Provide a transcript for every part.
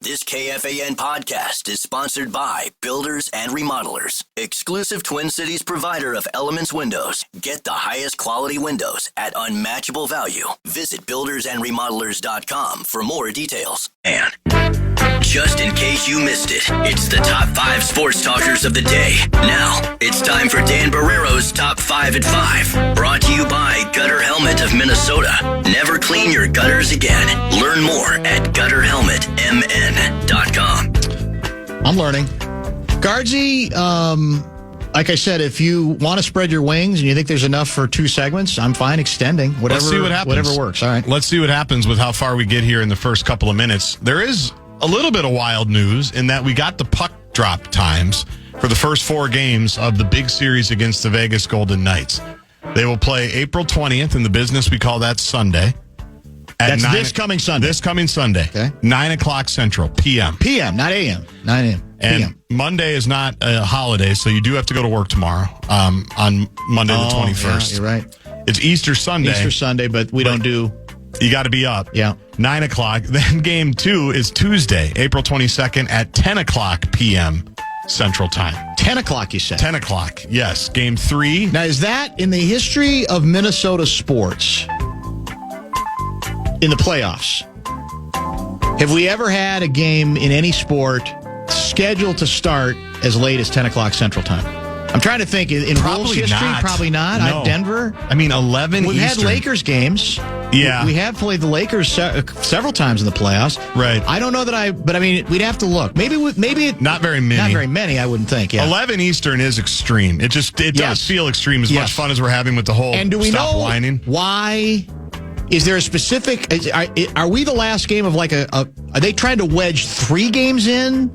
This KFAN podcast is sponsored by Builders and Remodelers, exclusive Twin Cities provider of Elements Windows. Get the highest quality windows at unmatchable value. Visit buildersandremodelers.com for more details. And just in case you missed it, it's the top 5 sports talkers of the day. Now, it's time for Dan Barrero's Top 5 at 5. Brought to you by Gutter Helmet of Minnesota. Never clean your gutters again. Learn more at gutterhelmetmn.com. I'm learning. Gaardsy, like I said, if you want to spread your wings and you think there's enough for 2 segments, I'm fine extending. Whatever, Let's see what happens. Whatever works. All right. Let's see what happens with how far we get here in the first couple of minutes. There is a little bit of wild news in that we got the puck drop times for the first 4 games of the big series against the Vegas Golden Knights. They will play April 20th. In the business, we call that Sunday. That's this coming Sunday. This coming Sunday. Okay. 9 o'clock Central, p.m. p.m., not a.m. 9 a.m. And p.m. Monday is not a holiday, so you do have to go to work tomorrow on Monday the 21st. Yeah, you're right. It's Easter Sunday. Easter Sunday, but we don't do... You got to be up. Yeah. 9 o'clock. Then game 2 is Tuesday, April 22nd at 10 o'clock p.m. Central Time. 10 o'clock, you said? 10 o'clock, yes. Game 3. Now, is that in the history of Minnesota sports in the playoffs? Have we ever had a game in any sport scheduled to start as late as 10 o'clock Central Time? I'm trying to think. In Wolves history, probably not. No. Denver. I mean, 11 We've Eastern. had Lakers games. Yeah. We have played the Lakers several times in the playoffs. Right. I don't know that but I mean, we'd have to look. Maybe not very many. Not very many, I wouldn't think. Yeah. 11 Eastern is extreme. It does feel extreme as much fun as we're having with the whole and do we stop know whining. Why? Is there a specific? Are we the last game of like are they trying to wedge 3 games in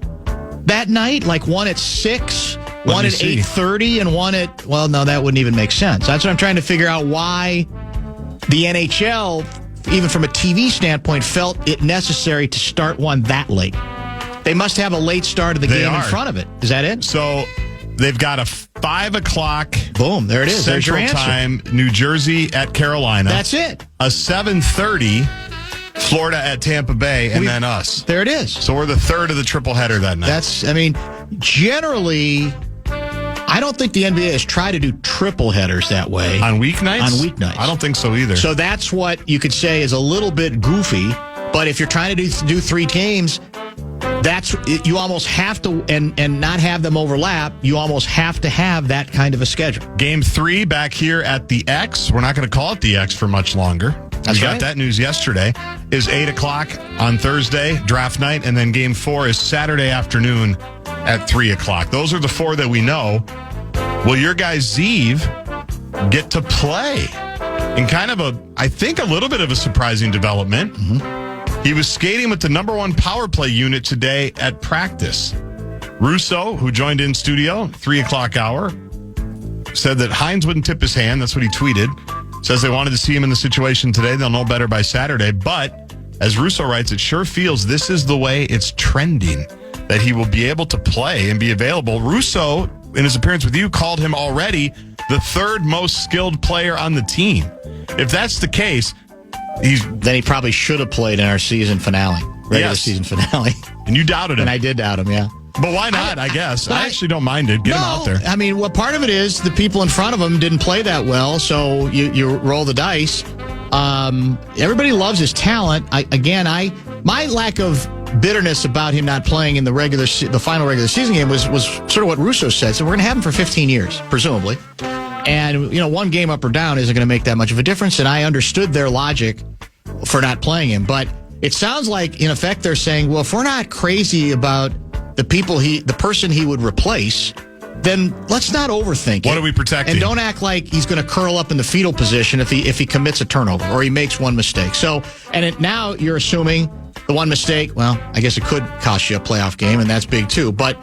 that night? Like one at 6, one at 8:30, and one at no, that wouldn't even make sense. That's what I'm trying to figure out. Why the NHL, even from a TV standpoint, felt it necessary to start one that late. They must have a late start of the game in front of it. Is that it? So they've got a 5 o'clock. Boom! There it is. There's your Central answer. Time. New Jersey at Carolina. That's it. A 7:30. Florida at Tampa Bay, and then us. There it is. So we're the third of the triple header that night. Generally, I don't think the NBA has tried to do triple headers that way. On weeknights? On weeknights. I don't think so either. So that's what you could say is a little bit goofy. But if you're trying to do 3 games, you almost have to, and not have them overlap, you almost have to have that kind of a schedule. Game 3 back here at the X. We're not going to call it the X for much longer. We got that news yesterday. Is 8 o'clock on Thursday, draft night, and then game 4 is Saturday afternoon at 3 o'clock. Those are the 4 that we know. Will your guy Zeev get to play in kind of I think a little bit of a surprising development? Mm-hmm. He was skating with the number 1 power play unit today at practice. Russo, who joined in studio, 3 o'clock hour, said that Hines wouldn't tip his hand. That's what he tweeted. Says they wanted to see him in the situation today. They'll know better by Saturday. But as Russo writes, it sure feels this is the way it's trending, that he will be able to play and be available. Russo, in his appearance with you, called him already the 3rd most skilled player on the team. If that's the case, then he probably should have played in our season finale, regular season finale. And you doubted him. And I did doubt him, yeah. But why not, I guess? I actually don't mind it. Get him out there. I mean, part of it is the people in front of him didn't play that well, so you roll the dice. Everybody loves his talent. My lack of bitterness about him not playing in the final regular season game was sort of what Russo said. So we're going to have him for 15 years, presumably. And, 1 game up or down isn't going to make that much of a difference, and I understood their logic for not playing him. But it sounds like, in effect, they're saying, well, if we're not crazy about the person he would replace, then let's not overthink it. What are we protecting? And don't act like he's going to curl up in the fetal position if he commits a turnover or he makes one mistake. So, now you're assuming the one mistake, well, I guess it could cost you a playoff game, and that's big too. But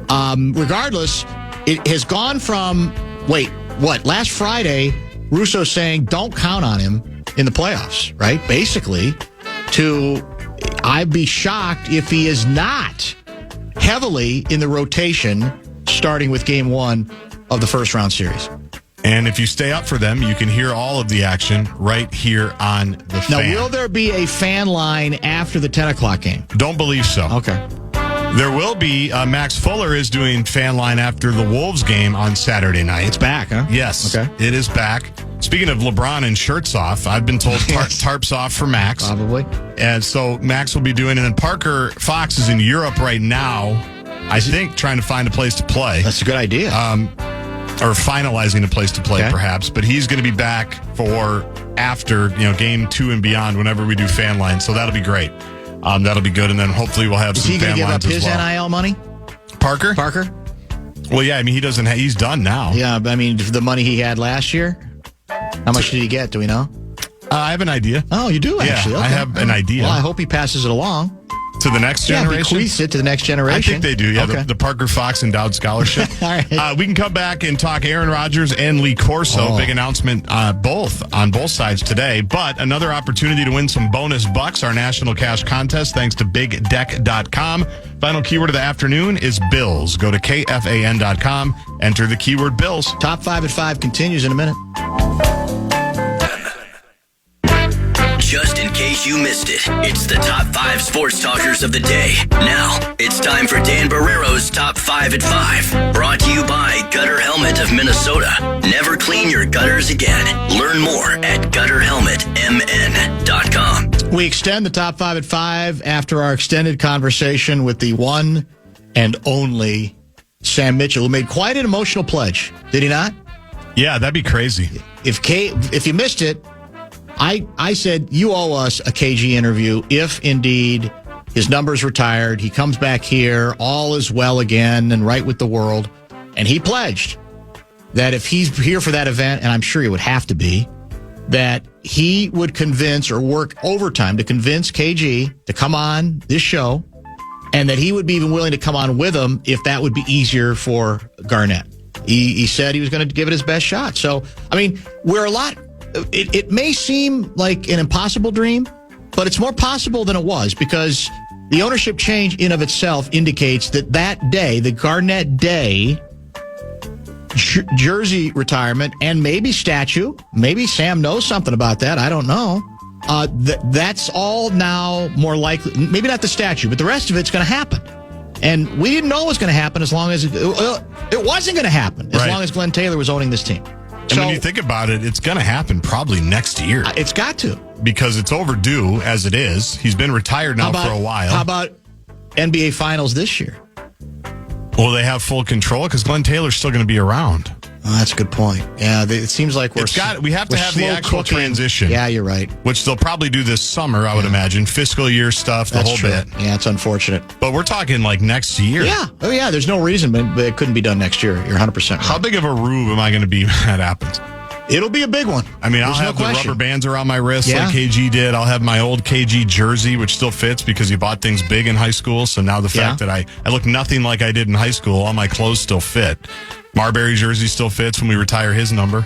regardless, it has gone from, last Friday, Russo saying don't count on him in the playoffs, right? Basically, to I'd be shocked if he is not heavily in the rotation starting with game 1 of the first round series. And if you stay up for them, you can hear all of the action right here on the Fan. Now, will there be a fan line after the 10 o'clock game? Don't believe so. Okay. There will be. Max Fuller is doing fan line after the Wolves game on Saturday night. It's back, huh? Yes. Okay. It is back. Speaking of LeBron and shirts off, I've been told tarps off for Max. Probably. And so Max will be doing it. And Parker Fox is in Europe right now, I think, trying to find a place to play. That's a good idea. Or finalizing a place to play, perhaps. But he's going to be back for after, game 2 and beyond whenever we do fan line. So that'll be great. That'll be good. And then hopefully we'll have some fan lines as well. Is he going to give up his NIL money? Parker? Well, yeah. I mean, he's done now. Yeah. I mean, the money he had last year, how much did he get? Do we know? I have an idea. Oh, you do, actually? Yeah, okay. I have an idea. Well, I hope he passes it along. To the next generation? Bequeaths it to the next generation. I think they do, yeah. Okay. The Parker Fox Endowed Scholarship. All right. We can come back and talk Aaron Rodgers and Lee Corso. Big announcement on both sides today. But another opportunity to win some bonus bucks, our national cash contest, thanks to BigDeck.com. Final keyword of the afternoon is Bills. Go to KFAN.com, enter the keyword Bills. Top 5 at 5 continues in a minute. Just in case you missed it, it's the top 5 sports talkers of the day. Now, it's time for Dan Barrero's Top 5 at 5. Brought to you by Gutter Helmet of Minnesota. Never clean your gutters again. Learn more at gutterhelmetmn.com. We extend the top 5 at 5 after our extended conversation with the one and only Sam Mitchell, who made quite an emotional pledge. Did he not? Yeah, that'd be crazy. If you missed it, I said, you owe us a KG interview if indeed his number's retired, he comes back here, all is well again and right with the world. And he pledged that if he's here for that event, and I'm sure he would have to be, that he would convince or work overtime to convince KG to come on this show, and that he would be even willing to come on with him if that would be easier for Garnett. He said he was going to give it his best shot. So, I mean, it may seem like an impossible dream, but it's more possible than it was, because the ownership change in of itself indicates that day, the Garnett Day jersey retirement and maybe statue, maybe Sam knows something about that, I don't know. That's all now more likely. Maybe not the statue, but the rest of it's going to happen. And we didn't know it was going to happen as long as it wasn't going to happen as long as Glenn Taylor was owning this team. And when you think about it, it's going to happen probably next year. It's got to. Because it's overdue as it is. He's been retired now for a while. How about NBA Finals this year? Will they have full control? Because Glenn Taylor's still going to be around. Oh, that's a good point. Yeah, it seems like we have to have the actual transition. Yeah, you're right. Which they'll probably do this summer, I would imagine. Fiscal year stuff, the whole bit. Yeah, it's unfortunate. But we're talking like next year. Yeah. Oh, yeah, there's no reason, but it couldn't be done next year. You're 100% right. How big of a rube am I going to be when that happens? It'll be a big one. I mean, I'll have the rubber bands around my wrists like KG did. I'll have my old KG jersey, which still fits because he bought things big in high school. So now the fact that I look nothing like I did in high school, all my clothes still fit. Marbury jersey still fits when we retire his number.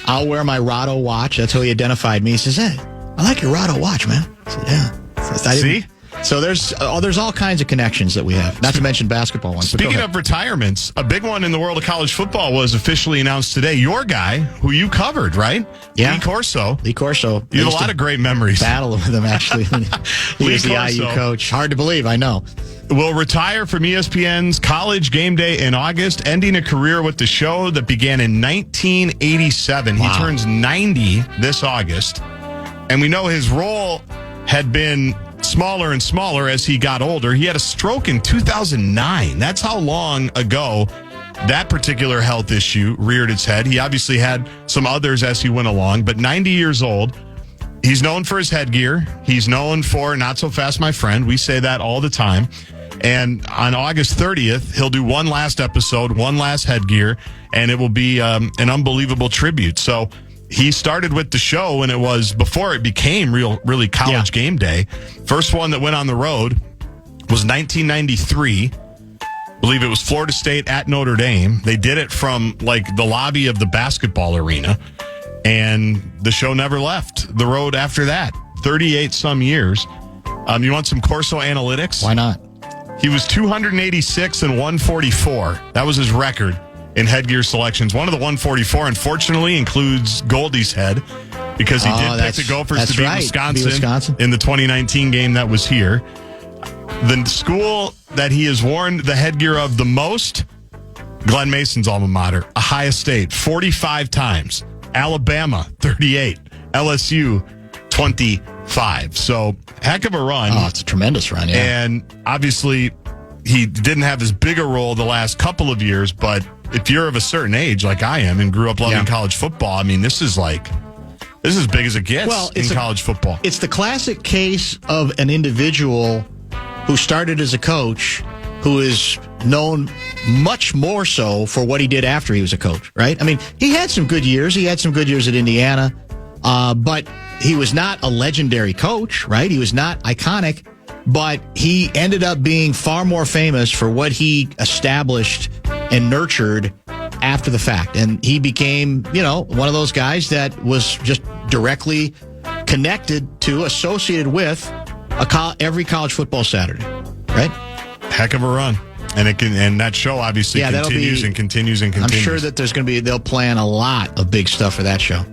I'll wear my Rado watch. That's how he identified me. He says, "Hey, I like your Rado watch, man." I said, "Yeah." See? So there's all kinds of connections that we have, not to mention basketball ones. Speaking of retirements, a big one in the world of college football was officially announced today. Your guy, who you covered, right? Yeah. Lee Corso. You have a lot of great memories. Battle with him, actually. He was the IU coach. Hard to believe, I know. Will retire from ESPN's College Gameday in August, ending a career with the show that began in 1987. Wow. He turns 90 this August. And we know his role had been smaller and smaller as he got older. He had a stroke in 2009. That's how long ago that particular health issue reared its head. He obviously had some others as he went along, but 90 years old. He's known for his headgear. He's known for Not So Fast, My Friend. We say that all the time. And on August 30th, he'll do one last episode, one last headgear, and it will be an unbelievable tribute. So he started with the show when it was before it became really College Game Day. First one that went on the road was 1993. I believe it was Florida State at Notre Dame. They did it from like the lobby of the basketball arena, and the show never left the road after that. 38 some years. You want some Corso analytics? Why not? He was 286 and 144. That was his record in headgear selections. One of the 144, unfortunately, includes Goldie's head because he did pick the Gophers to beat Wisconsin in the 2019 game that was here. The school that he has worn the headgear of the most, Glenn Mason's alma mater, Ohio State, 45 times. Alabama, 38. LSU, 25. So, heck of a run. Oh, it's a tremendous run, yeah. And obviously, he didn't have as big a role the last couple of years, but if you're of a certain age, like I am, and grew up loving college football, I mean, this is as big as it gets in college football. It's the classic case of an individual who started as a coach who is known much more so for what he did after he was a coach, right? I mean, he had some good years. He had some good years at Indiana, but he was not a legendary coach, right? He was not iconic, but he ended up being far more famous for what he established and nurtured after the fact. And he became, one of those guys that was just directly connected to, associated with every college football Saturday, right? Heck of a run. And that show obviously continues and continues and continues. I'm sure that they'll plan a lot of big stuff for that show.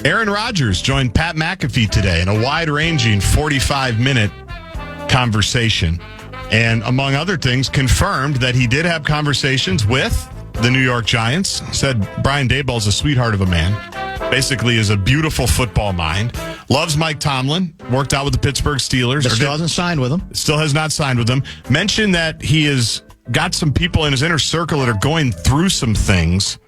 Aaron Rodgers joined Pat McAfee today in a wide-ranging 45-minute conversation. And among other things, confirmed that he did have conversations with the New York Giants. Said Brian Daboll's a sweetheart of a man. Basically is a beautiful football mind. Loves Mike Tomlin. Worked out with the Pittsburgh Steelers. But still hasn't signed with them. Still has not signed with them. Mentioned that he has got some people in his inner circle that are going through some things.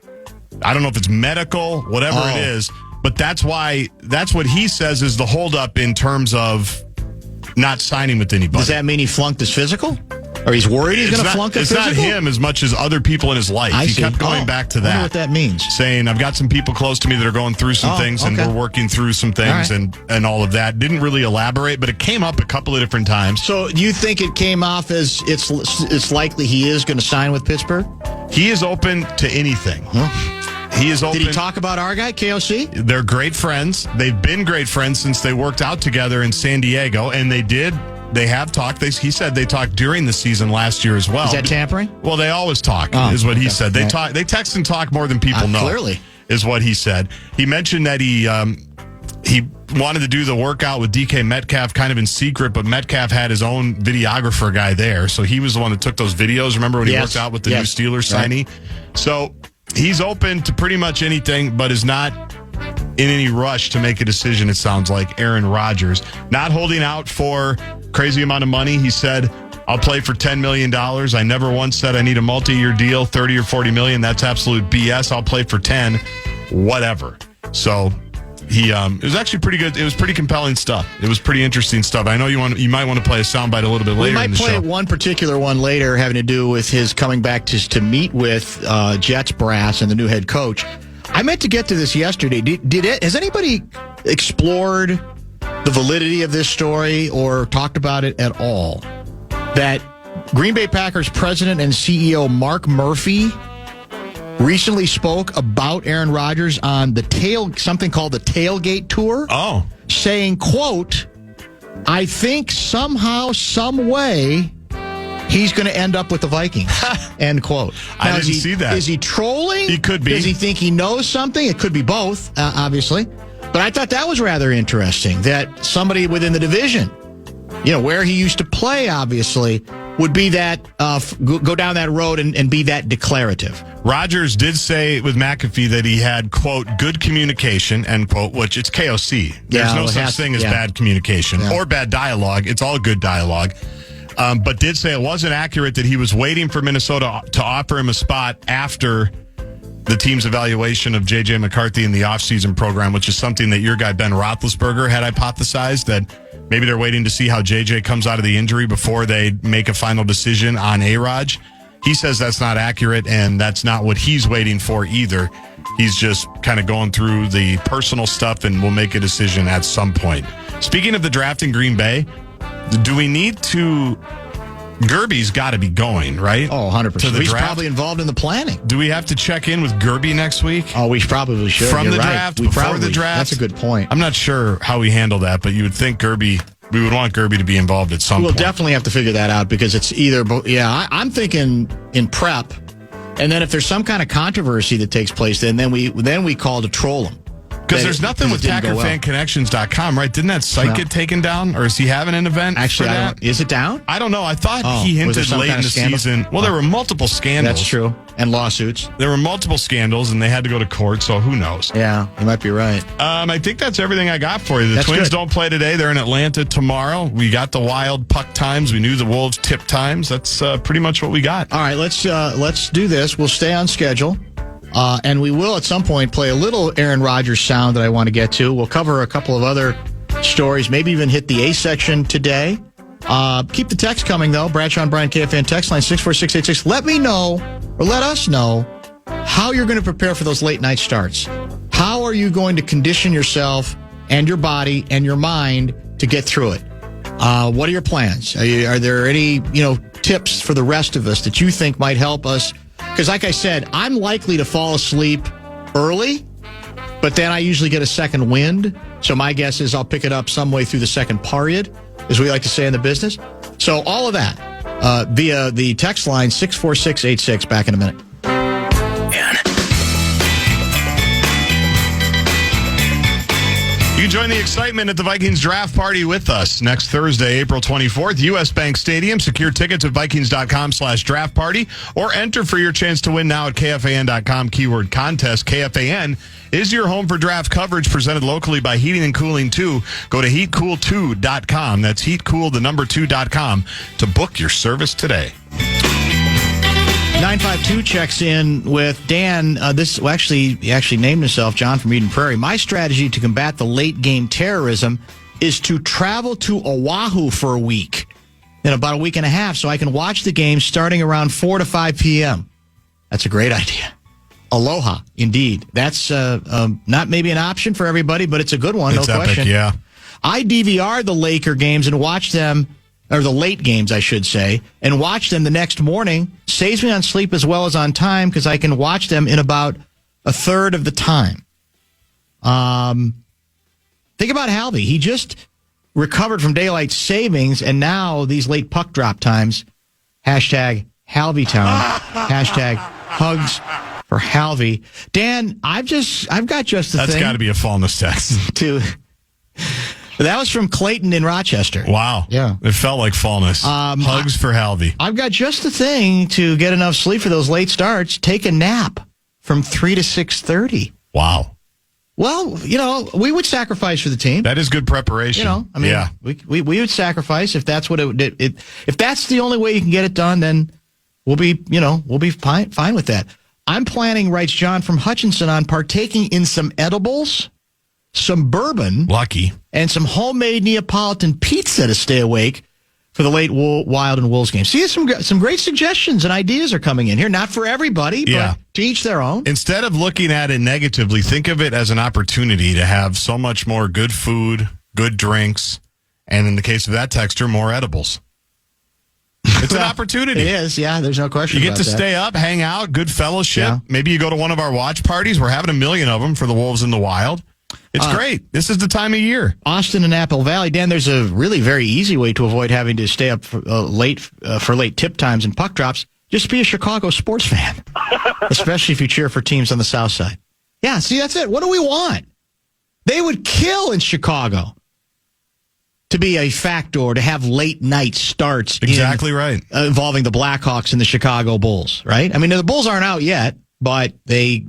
I don't know if it's medical, whatever it is. But that's what he says is the holdup in terms of not signing with anybody. Does that mean he flunked his physical? Or he's worried he's going to flunk his physical? It's not him as much as other people in his life. He kept going back to that. I wonder what that means. Saying, I've got some people close to me that are going through some things, and we're working through some things and all of that. Didn't really elaborate, but it came up a couple of different times. So you think it came off as it's likely he is going to sign with Pittsburgh? He is open to anything. He is open. Did he talk about our guy, KOC? They're great friends. They've been great friends since they worked out together in San Diego, and they have talked. He said they talked during the season last year as well. Is that tampering? Well, they always talk, is what he said. They talk. They text and talk more than people know. Clearly. Is what he said. He mentioned that he wanted to do the workout with DK Metcalf kind of in secret, but Metcalf had his own videographer guy there, so he was the one that took those videos. Remember when he worked out with the new Steelers signee? So he's open to pretty much anything, but is not in any rush to make a decision, it sounds like. Aaron Rodgers. Not holding out for crazy amount of money. He said, I'll play for $10 million. I never once said I need a multi-year deal, 30 or 40 million. That's absolute BS. I'll play for 10, whatever. So it was actually pretty good. It was pretty compelling stuff. It was pretty interesting stuff. I know you might want to play a soundbite a little bit later in the show. We might play one particular one later having to do with his coming back to meet with Jets brass and the new head coach. I meant to get to this yesterday. Has anybody explored the validity of this story or talked about it at all? That Green Bay Packers president and CEO Mark Murphy recently spoke about Aaron Rodgers on something called the Tailgate Tour. Oh. Saying, quote, I think somehow, some way, he's going to end up with the Vikings. End quote. Now, I didn't see that. Is he trolling? He could be. Does he think he knows something? It could be both, obviously. But I thought that was rather interesting, that somebody within the division, where he used to play, obviously, would be that, go down that road and be that declarative. Rodgers did say with McAfee that he had, quote, good communication, end quote, which it's KOC. There's no such thing as bad communication or bad dialogue. It's all good dialogue. But did say it wasn't accurate that he was waiting for Minnesota to offer him a spot after the team's evaluation of J.J. McCarthy in the offseason program, which is something that your guy Ben Roethlisberger had hypothesized, that maybe they're waiting to see how J.J. comes out of the injury before they make a final decision on A-Rod. He says that's not accurate, and that's not what he's waiting for either. He's just kind of going through the personal stuff, and will make a decision at some point. Speaking of the draft in Green Bay, do we need to... Gerby's got to be going, right? Oh, 100%. To the He's draft. probably involved in the planning. Do we have to check in with Gerby next week? Oh, we probably should. From You're the right. draft, We before probably, the draft? That's a good point. I'm not sure how we handle that, but you would think we would want Gerby to be involved at some point. We'll definitely have to figure that out, because it's either... I'm thinking in prep, And then if there's some kind of controversy that takes place, then we call to troll them. Because there's nothing with PackerFanConnections.com, right? Didn't that site get taken down? Or is he having an event actually, for that? Is it down? I don't know. I thought he hinted late in the season. Well, there were multiple scandals. That's true. And lawsuits. There were multiple scandals, and they had to go to court, so who knows? Yeah, you might be right. I think that's everything I got for you. The Twins don't play today. They're in Atlanta tomorrow. We got the Wild puck times. We knew the Wolves tip times. That's pretty much what we got. All right, let's do this. We'll stay on schedule. And we will at some point play a little Aaron Rodgers sound that I want to get to. We'll cover a couple of other stories, maybe even hit the A section today. Keep the text coming, though. Bradshaw and Brian KFAN text line 64686. Let me know, or let us know, how you're going to prepare for those late night starts. How are you going to condition yourself and your body and your mind to get through it? What are your plans? Are there any tips for the rest of us that you think might help us? Because like I said, I'm likely to fall asleep early, but then I usually get a second wind. So my guess is I'll pick it up some way through the second period, as we like to say in the business. So all of that via the text line 64686. Back in a minute. You can join the excitement at the Vikings draft party with us next Thursday, April 24th, U.S. Bank Stadium. Secure tickets at Vikings.com/draft party or enter for your chance to win now at KFAN.com keyword contest. KFAN is your home for draft coverage presented locally by Heating and Cooling 2. Go to heatcool2.com. That's heatcool2.com to book your service today. 952 checks in with Dan. He actually named himself John from Eden Prairie. My strategy to combat the late game terrorism is to travel to Oahu for a week, in about a week and a half, so I can watch the game starting around 4 to 5 p.m. That's a great idea. Aloha, indeed. That's not maybe an option for everybody, but it's a good one, it's no epic, question. Yeah. I DVR the Laker games and watch them, or the late games, I should say, and watch them the next morning. Saves me on sleep as well as on time because I can watch them in about a third of the time. Think about Halvey. He just recovered from daylight savings, and now these late puck drop times. Hashtag Halveytown. Hashtag hugs for Halvey. Dan, I've got just the thing. That's got to be a fallness text. That was from Clayton in Rochester. Wow. Yeah. It felt like fallness. Hugs for Halvey. I've got just the thing to get enough sleep for those late starts. Take a nap from 3 to 6:30. Wow. Well, we would sacrifice for the team. That is good preparation. Yeah. We would sacrifice if that's what if that's the only way you can get it done, then we'll be fine with that. I'm planning, writes John from Hutchinson, on partaking in some edibles, some bourbon, lucky, and some homemade Neapolitan pizza to stay awake for the late Wild and Wolves game. See, some great suggestions and ideas are coming in here. Not for everybody, but to each their own. Instead of looking at it negatively, think of it as an opportunity to have so much more good food, good drinks, and in the case of that texter, more edibles. It's an opportunity. It is, yeah. There's no question You about get to that. stay up, hang out, good fellowship. Yeah. Maybe you go to one of our watch parties. We're having 1 million of them for the Wolves in the Wild. It's great. This is the time of year. Austin and Apple Valley. Dan, there's a really very easy way to avoid having to stay up for late tip times and puck drops. Just be a Chicago sports fan, especially if you cheer for teams on the South Side. Yeah, see, that's it. What do we want? They would kill in Chicago to be a factor, to have late night starts. Exactly right. Involving the Blackhawks and the Chicago Bulls, right? I mean, the Bulls aren't out yet, but they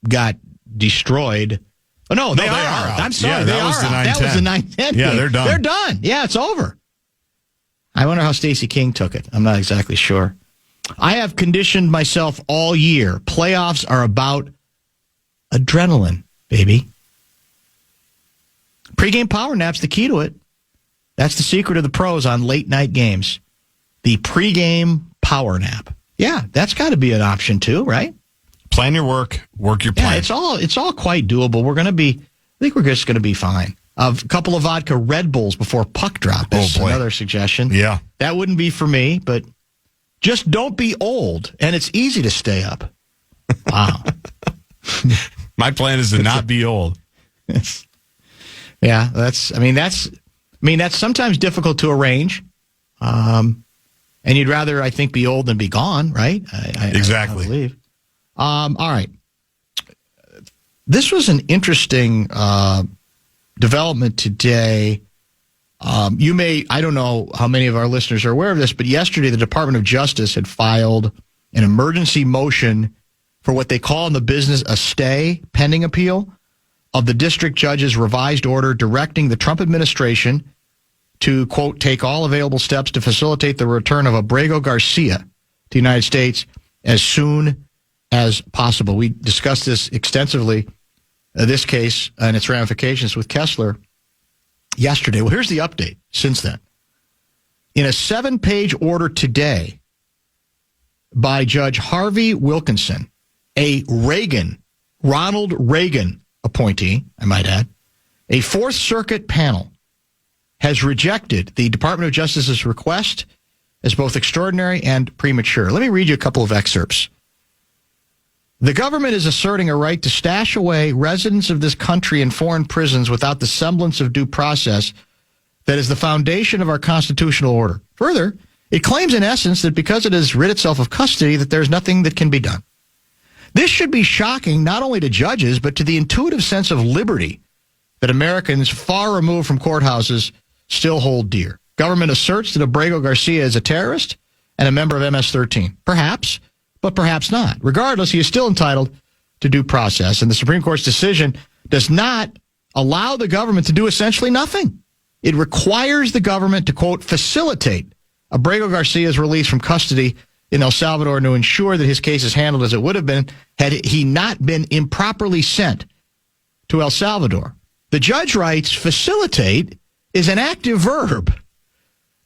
got destroyed. Oh, no, they are out. I'm sorry, they are out. That was the 9-10 Yeah, game. they're done. They're done. Yeah, it's over. I wonder how Stacey King took it. I'm not exactly sure. I have conditioned myself all year. Playoffs are about adrenaline, baby. Pre-game power nap's the key to it. That's the secret of the pros on late night games. The pre-game power nap. Yeah, that's got to be an option too, right? Plan your work your plan. Yeah, it's all quite doable. I think we're just going to be fine. A couple of vodka Red Bulls before puck drop is another suggestion. Yeah. That wouldn't be for me, but just don't be old, and it's easy to stay up. Wow. My plan is to not be old. Yeah, that's sometimes difficult to arrange. And you'd rather, I think, be old than be gone, right? Exactly. I believe. All right. This was an interesting development today. I don't know how many of our listeners are aware of this, but yesterday the Department of Justice had filed an emergency motion for what they call in the business a stay pending appeal of the district judge's revised order directing the Trump administration to, quote, take all available steps to facilitate the return of Abrego Garcia to the United States as soon as possible. We discussed this extensively, this case and its ramifications with Kessler yesterday. Well, here's the update since then. In a 7-page order today by Judge Harvey Wilkinson, a Ronald Reagan appointee, I might add, a Fourth Circuit panel has rejected the Department of Justice's request as both extraordinary and premature. Let me read you a couple of excerpts. The government is asserting a right to stash away residents of this country in foreign prisons without the semblance of due process that is the foundation of our constitutional order. Further, it claims in essence that because it has rid itself of custody, that there's nothing that can be done. This should be shocking not only to judges, but to the intuitive sense of liberty that Americans far removed from courthouses still hold dear. Government asserts that Abrego Garcia is a terrorist and a member of MS-13. Perhaps, but perhaps not. Regardless, he is still entitled to due process, and the Supreme Court's decision does not allow the government to do essentially nothing. It requires the government to, quote, facilitate Abrego Garcia's release from custody in El Salvador to ensure that his case is handled as it would have been had he not been improperly sent to El Salvador. The judge writes, facilitate is an active verb.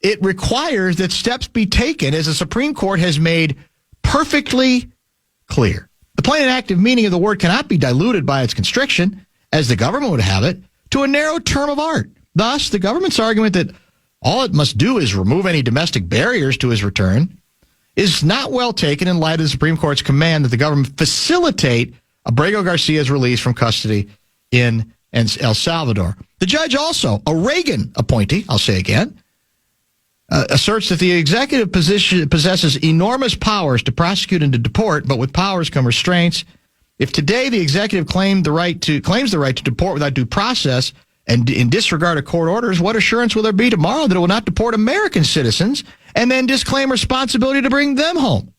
It requires that steps be taken, as the Supreme Court has made perfectly clear. The plain and active meaning of the word cannot be diluted by its constriction, as the government would have it, to a narrow term of art. Thus, the government's argument that all it must do is remove any domestic barriers to his return is not well taken in light of the Supreme Court's command that the government facilitate Abrego Garcia's release from custody in El Salvador. The judge also, a Reagan appointee, I'll say again, asserts that the executive possesses enormous powers to prosecute and to deport, but with powers come restraints. If today the executive claims the right to deport without due process and in disregard of court orders, what assurance will there be tomorrow that it will not deport American citizens and then disclaim responsibility to bring them home?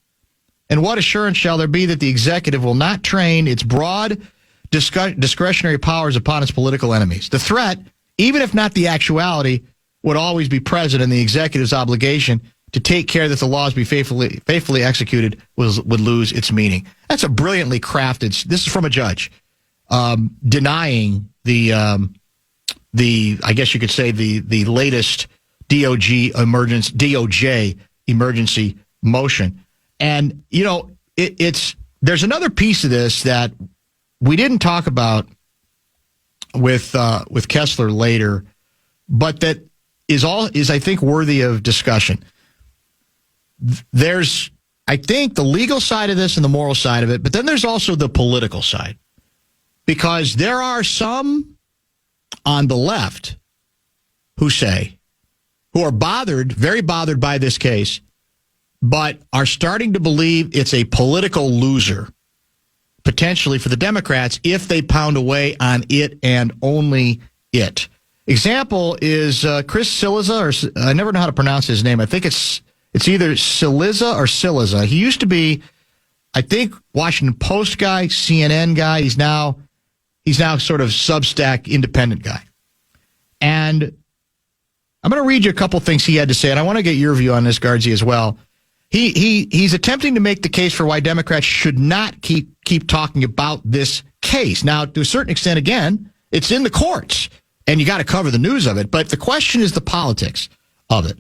And what assurance shall there be that the executive will not train its broad discretionary powers upon its political enemies? The threat, even if not the actuality, would always be present, and the executive's obligation to take care that the laws be faithfully executed would lose its meaning. That's a brilliantly crafted. This is from a judge denying the I guess you could say the latest DOJ emergency motion. And you know there's another piece of this that we didn't talk about with Kessler later, but that is I think worthy of discussion. There's, I think, the legal side of this and the moral side of it, but then there's also the political side, because there are some on the left who are very bothered by this case, but are starting to believe it's a political loser, potentially for the Democrats, if they pound away on it and only it. Example is Chris Cillizza, or I never know how to pronounce his name. I think it's either Cillizza or Cillizza. He used to be, I think, Washington Post guy, CNN guy. He's now sort of Substack independent guy. And I'm going to read you a couple things he had to say, and I want to get your view on this, Gaardsy, as well. He's attempting to make the case for why Democrats should not keep talking about this case. Now, to a certain extent, again, it's in the courts, and you got to cover the news of it. But the question is the politics of it.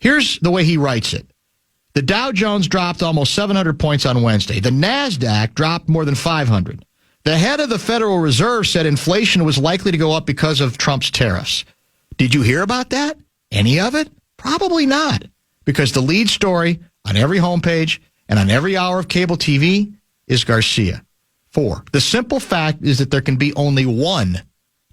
Here's the way he writes it. The Dow Jones dropped almost 700 points on Wednesday. The NASDAQ dropped more than 500. The head of the Federal Reserve said inflation was likely to go up because of Trump's tariffs. Did you hear about that? Any of it? Probably not, because the lead story on every homepage and on every hour of cable TV is Garcia. 4, the simple fact is that there can be only one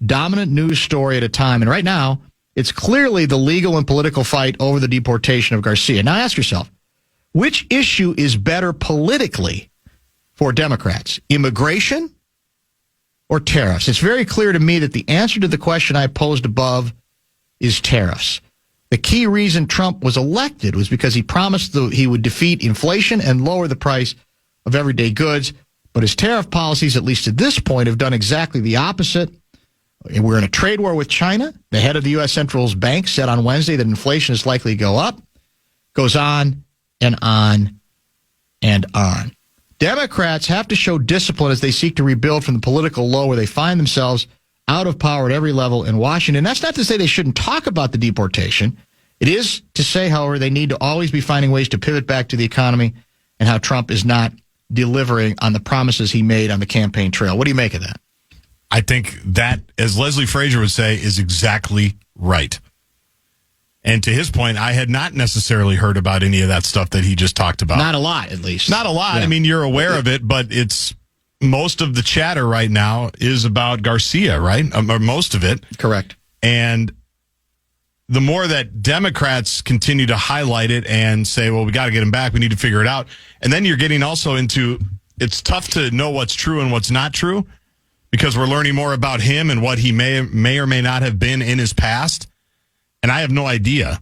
dominant news story at a time, and right now, it's clearly the legal and political fight over the deportation of Garcia. Now ask yourself, which issue is better politically for Democrats? Immigration or tariffs? It's very clear to me that the answer to the question I posed above is tariffs. The key reason Trump was elected was because he promised he would defeat inflation and lower the price of everyday goods. But his tariff policies, at least at this point, have done exactly the opposite. We're in a trade war with China. The head of the U.S. Central Bank said on Wednesday that inflation is likely to go up. Goes on and on and on. Democrats have to show discipline as they seek to rebuild from the political low where they find themselves out of power at every level in Washington. That's not to say they shouldn't talk about the deportation. It is to say, however, they need to always be finding ways to pivot back to the economy and how Trump is not delivering on the promises he made on the campaign trail. What do you make of that? I think that, as Leslie Frazier would say, is exactly right. And to his point, I had not necessarily heard about any of that stuff that he just talked about. Not a lot, at least. Not a lot. Yeah. I mean, you're aware of it, but it's most of the chatter right now is about Garcia, right? Or most of it. Correct. And the more that Democrats continue to highlight it and say, well, we got to get him back, we need to figure it out. And then you're getting also into, it's tough to know what's true and what's not true because we're learning more about him and what he may or may not have been in his past. And I have no idea,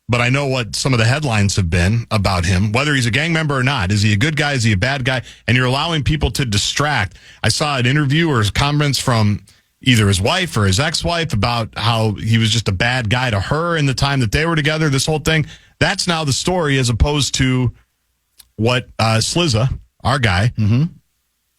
but I know what some of the headlines have been about him, whether he's a gang member or not. Is he a good guy? Is he a bad guy? And you're allowing people to distract. I saw an interview or comments from either his wife or his ex-wife about how he was just a bad guy to her in the time that they were together, this whole thing. That's now the story as opposed to what Slizza, our guy,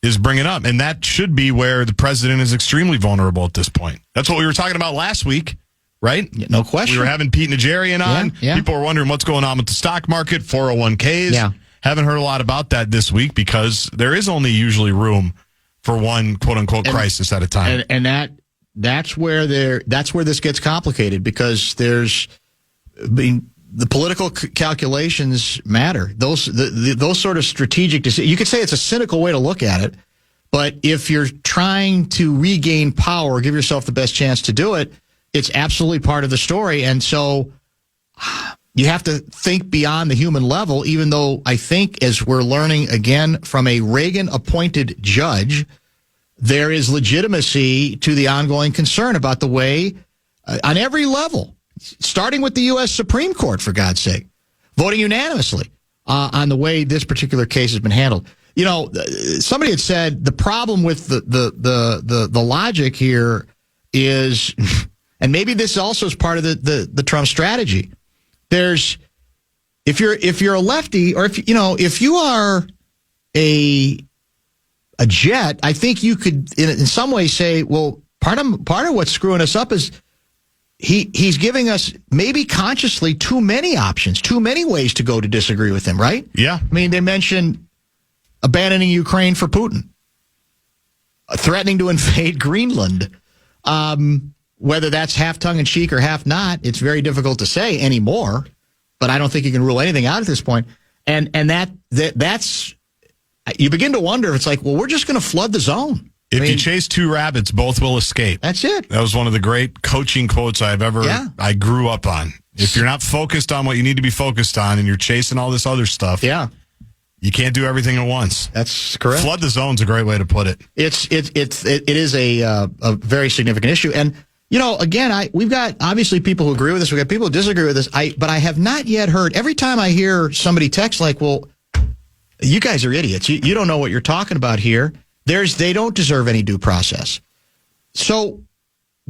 is bringing up. And that should be where the president is extremely vulnerable at this point. That's what we were talking about last week, right? Yeah, no question. We were having Pete Najarian on. Yeah. People were wondering what's going on with the stock market, 401ks. Yeah. Haven't heard a lot about that this week because there is only usually room for one quote-unquote crisis at a time. And that's where this gets complicated because the political calculations matter. Those sort of strategic decisions. You could say it's a cynical way to look at it, but if you're trying to regain power, give yourself the best chance to do it, it's absolutely part of the story. And so you have to think beyond the human level, even though I think, as we're learning again from a Reagan-appointed judge, there is legitimacy to the ongoing concern about the way, on every level, starting with the U.S. Supreme Court, for God's sake, voting unanimously on the way this particular case has been handled. You know, somebody had said the problem with the logic here is, and maybe this also is part of the Trump strategy. There's, if you're a lefty, or if you are a jet, I think you could in some ways say, well, part of what's screwing us up is he's giving us maybe consciously too many options, too many ways to go to disagree with him, right? Yeah. I mean, they mentioned abandoning Ukraine for Putin, threatening to invade Greenland. Whether that's half tongue-in-cheek or half not, it's very difficult to say anymore, but I don't think you can rule anything out at this point. And that's, you begin to wonder if it's like, well, we're just going to flood the zone. If you chase two rabbits, both will escape. That's it. That was one of the great coaching quotes I grew up on. If you're not focused on what you need to be focused on and you're chasing all this other stuff, you can't do everything at once. That's correct. Flood the zone's a great way to put it. It is a very significant issue. And, again, we've got obviously people who agree with us. We've got people who disagree with us. But I have not yet heard, every time I hear somebody text like, well, you guys are idiots. You don't know what you're talking about here. They don't deserve any due process. So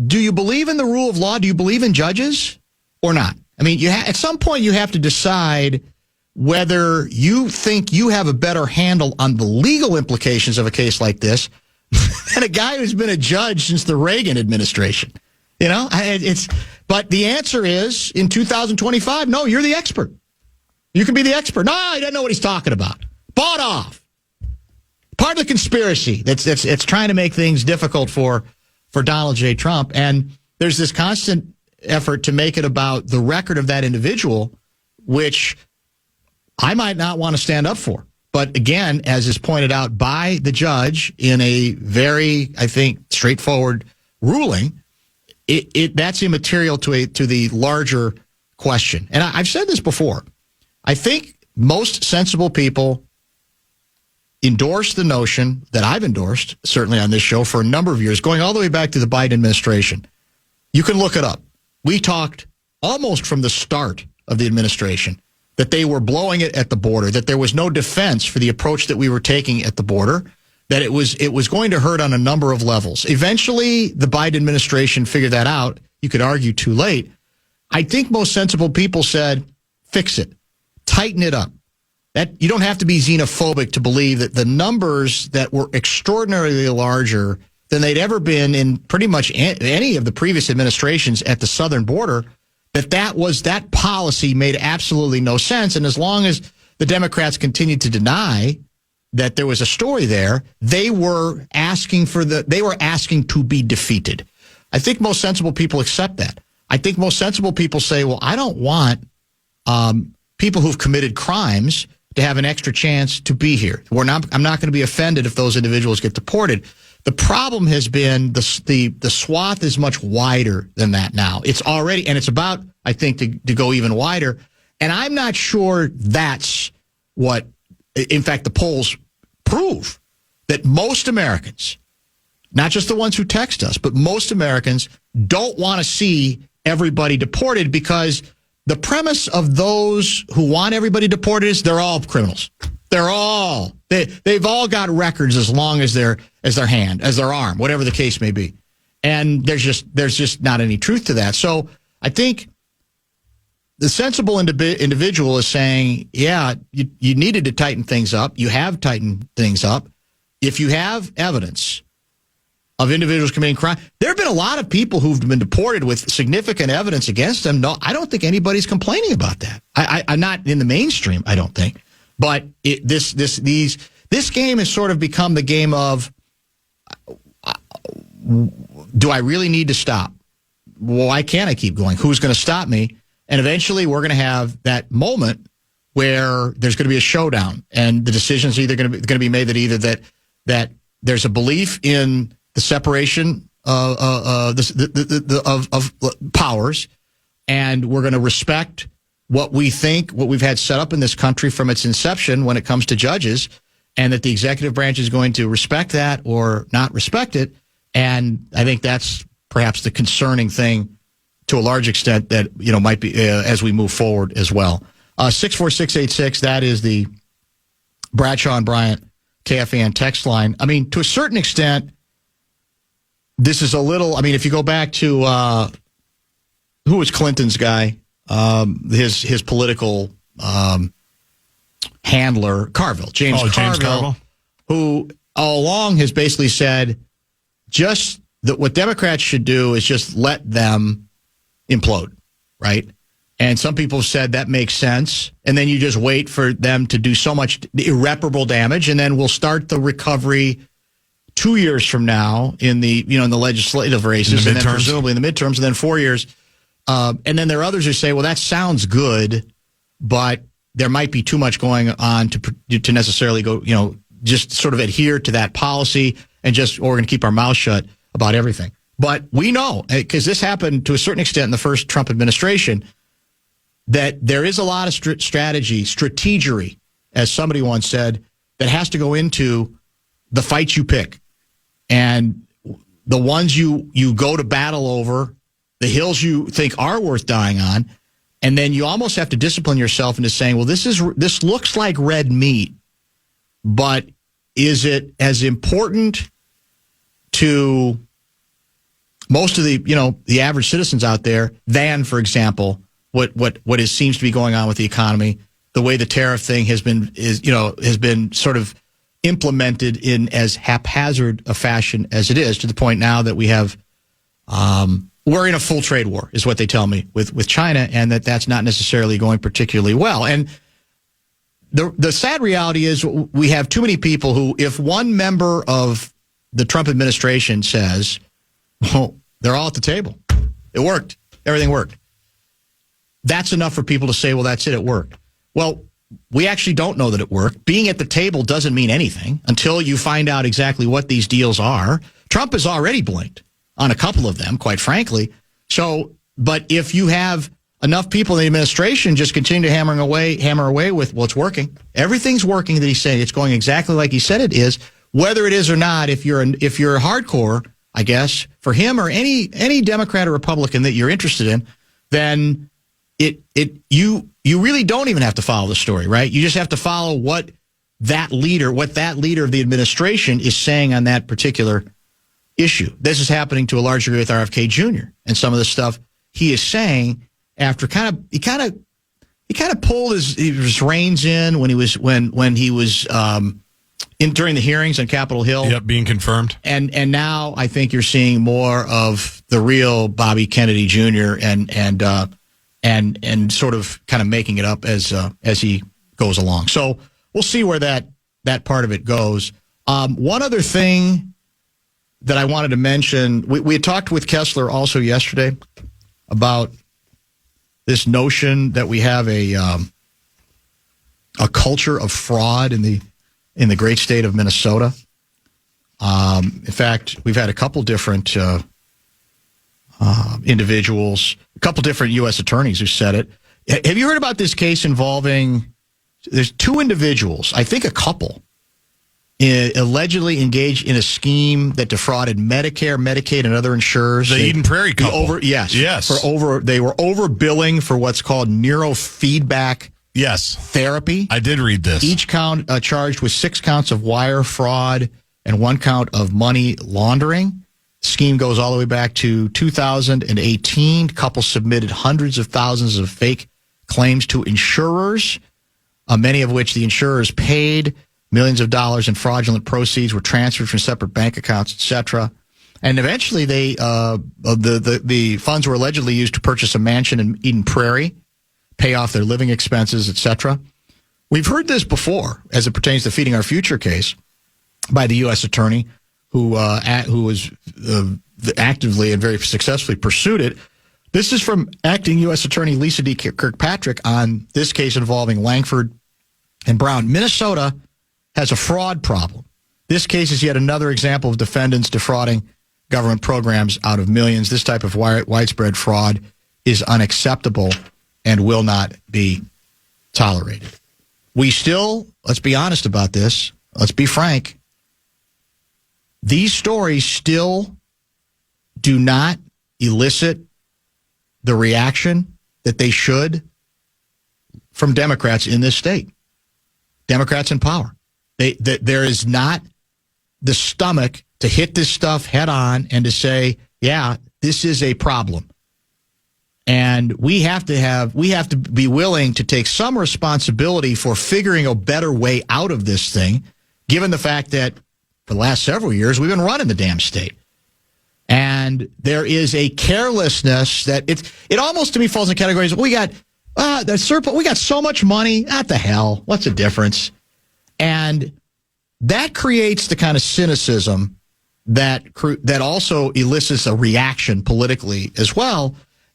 do you believe in the rule of law? Do you believe in judges or not? I mean, at some point you have to decide whether you think you have a better handle on the legal implications of a case like this than a guy who's been a judge since the Reagan administration. But the answer is, in 2025, no, you're the expert. You can be the expert. No, he doesn't know what he's talking about. Bought off. Part of the conspiracy that's trying to make things difficult for Donald J. Trump. And there's this constant effort to make it about the record of that individual, which I might not want to stand up for. But again, as is pointed out by the judge in a very, I think, straightforward ruling, that's immaterial to the larger question. And I've said this before. I think most sensible people endorsed the notion that I've endorsed, certainly on this show, for a number of years, going all the way back to the Biden administration. You can look it up. We talked almost from the start of the administration that they were blowing it at the border, that there was no defense for the approach that we were taking at the border, that it was going to hurt on a number of levels. Eventually, the Biden administration figured that out. You could argue too late. I think most sensible people said, fix it, tighten it up. That you don't have to be xenophobic to believe that the numbers that were extraordinarily larger than they'd ever been in pretty much any of the previous administrations at the southern border, that policy made absolutely no sense. And as long as the Democrats continued to deny that there was a story there, they were asking to be defeated. I think most sensible people accept that. I think most sensible people say, well, I don't want people who've committed crimes to have an extra chance to be here. I'm not going to be offended if those individuals get deported. The problem has been the swath is much wider than that now. It's already, and it's about, I think, to go even wider. And I'm not sure that's what, in fact, the polls prove that most Americans, not just the ones who text us, but most Americans don't want to see everybody deported, because the premise of those who want everybody deported is they're all criminals. They've all got records as long as their hand, as their arm, whatever the case may be. And there's just not any truth to that. So I think the sensible individual is saying, yeah, you needed to tighten things up. You have tightened things up. If you have evidence of individuals committing crime, there have been a lot of people who've been deported with significant evidence against them. No, I don't think anybody's complaining about that. I'm not in the mainstream, I don't think. But this game has sort of become the game of, do I really need to stop? Well, why can't I keep going? Who's going to stop me? And eventually we're going to have that moment where there's going to be a showdown, and the decisions are either going to be made that there's a belief in the separation of powers, and we're going to respect what we've had set up in this country from its inception when it comes to judges, and that the executive branch is going to respect that or not respect it. And I think that's perhaps the concerning thing to a large extent that, might be as we move forward as well. 64686, that is the Bradshaw and Bryant KFAN text line. I mean, to a certain extent, this is a little, if you go back to who was Clinton's guy, his political handler, Carville, James Carville, who all along has basically said just that what Democrats should do is just let them implode, right? And some people have said that makes sense, and then you just wait for them to do so much irreparable damage, and then we'll start the recovery 2 years from now in the legislative races, and then presumably in the midterms, and then 4 years. And then there are others who say, well, that sounds good, but there might be too much going on to necessarily go, just sort of adhere to that policy, and we're going to keep our mouth shut about everything. But we know, because this happened to a certain extent in the first Trump administration, that there is a lot of strategery, as somebody once said, that has to go into the fights you pick. And the ones you go to battle over, the hills you think are worth dying on, and then you almost have to discipline yourself into saying, well, this looks like red meat, but is it as important to most of the average citizens out there than, for example, what seems to be going on with the economy, the way the tariff thing has been sort of implemented in as haphazard a fashion as it is, to the point now that we have we're in a full trade war, is what they tell me, with China, and that's not necessarily going particularly well. And the sad reality is we have too many people who, if one member of the Trump administration says, well, they're all at the table, it worked, everything worked, that's enough for people to say, well, that's it worked. Well, we actually don't know that it worked. Being at the table doesn't mean anything until you find out exactly what these deals are. Trump has already blinked on a couple of them, quite frankly. So, but if you have enough people in the administration just continue to hammer away with, well, it's working. Everything's working that he's saying. It's going exactly like he said it is. Whether it is or not, if you're hardcore, I guess, for him or any Democrat or Republican that you're interested in, then you really don't even have to follow the story, right? You just have to follow what that leader of the administration is saying on that particular issue. This is happening to a large degree with RFK Jr. and some of the stuff he is saying after he kind of pulled his reins in when he was during the hearings on Capitol Hill. Yep, being confirmed. And now I think you're seeing more of the real Bobby Kennedy Jr. and sort of kind of making it up as he goes along. So we'll see where that part of it goes. One other thing that I wanted to mention, we had talked with Kessler also yesterday about this notion that we have a culture of fraud in the great state of Minnesota. In fact, we've had a couple different individuals, a couple different U.S. attorneys who said it. Have you heard about this case involving, there's two individuals, I think a couple, allegedly engaged in a scheme that defrauded Medicare, Medicaid, and other insurers. The Eden Prairie couple. Yes. They were overbilling for what's called neurofeedback therapy. I did read this. Each count charged with 6 counts of wire fraud and 1 count of money laundering. The scheme goes all the way back to 2018. Couples submitted hundreds of thousands of fake claims to insurers, many of which the insurers paid. Millions of dollars in fraudulent proceeds were transferred from separate bank accounts, etc. And eventually, the funds were allegedly used to purchase a mansion in Eden Prairie, pay off their living expenses, etc. We've heard this before, as it pertains to the Feeding Our Future case, by the U.S. attorney who was actively and very successfully pursued it. This is from acting U.S. Attorney Lisa D. Kirkpatrick on this case involving Langford and Brown. Minnesota has a fraud problem. This case is yet another example of defendants defrauding government programs out of millions. This type of widespread fraud is unacceptable and will not be tolerated. Let's be honest about this. Let's be frank. These stories still do not elicit the reaction that they should from Democrats in this state. Democrats in power. There is not the stomach to hit this stuff head on and to say, yeah, this is a problem. And we have to be willing to take some responsibility for figuring a better way out of this thing, given the fact that for the last several years, we've been running the damn state. And there is a carelessness that it almost to me falls in categories. We got the surplus. We got so much money. What the hell? What's the difference? And that creates the kind of cynicism that also elicits a reaction politically as well.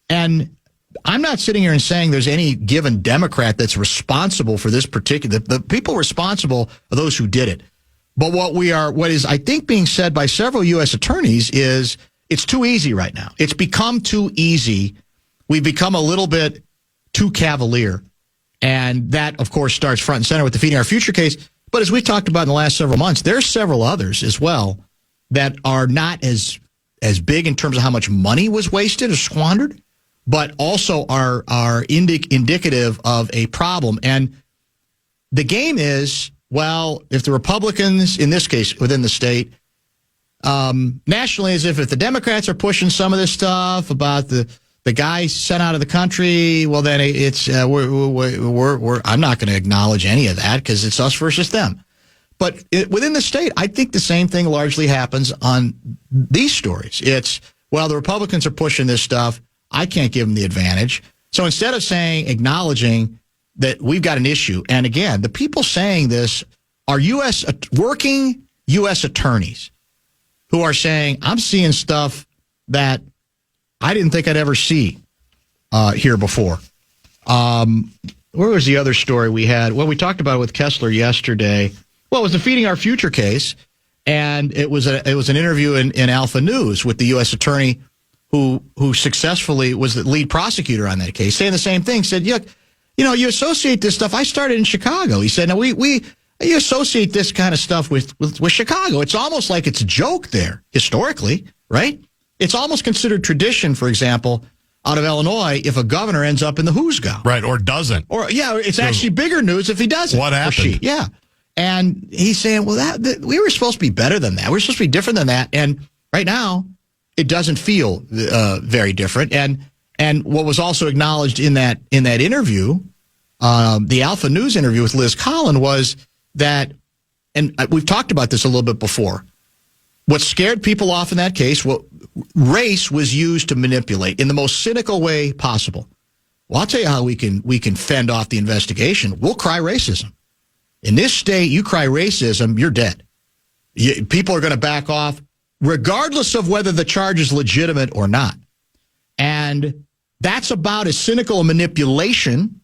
And I'm not sitting here and saying there's any given Democrat that's responsible for this particular. The people responsible are those who did it. But what is I think being said by several U.S. attorneys is it's too easy right now. It's become too easy. We've become a little bit too cavalier. And that, of course, starts front and center with the Feeding Our Future case. But as we talked about in the last several months, there's several others as well that are not as big in terms of how much money was wasted or squandered, but also are indicative of a problem. And the game is, well, if the Republicans, in this case, within the state, nationally, as if the Democrats are pushing some of this stuff about the guy sent out of the country, well, then it's I'm not going to acknowledge any of that because it's us versus them. But within the state, I think the same thing largely happens on these stories. It's, well, the Republicans are pushing this stuff. I can't give them the advantage. So instead of acknowledging that we've got an issue, and again, the people saying this are working U.S. attorneys who are saying, I'm seeing stuff that I didn't think I'd ever see here before. Where was the other story we had? Well, we talked about it with Kessler yesterday. Well, it was the Feeding Our Future case, and it was an interview in Alpha News with the U.S. attorney who successfully was the lead prosecutor on that case, saying the same thing. Said, you you associate this stuff. I started in Chicago. He said, no, you associate this kind of stuff with Chicago. It's almost like it's a joke there historically, right? It's almost considered tradition, for example, out of Illinois, if a governor ends up in the Who's Go. Right, or doesn't. Or, it's actually bigger news if he doesn't. What happened? Yeah. And he's saying, well, that we were supposed to be better than that. We were supposed to be different than that. And right now, it doesn't feel very different. And what was also acknowledged in that interview, the Alpha News interview with Liz Collin, was that, and we've talked about this a little bit before, what scared people off in that case, race was used to manipulate in the most cynical way possible. Well, I'll tell you how we can fend off the investigation. We'll cry racism. In this state, you cry racism, you're dead. People are going to back off, regardless of whether the charge is legitimate or not. And that's about as cynical a manipulation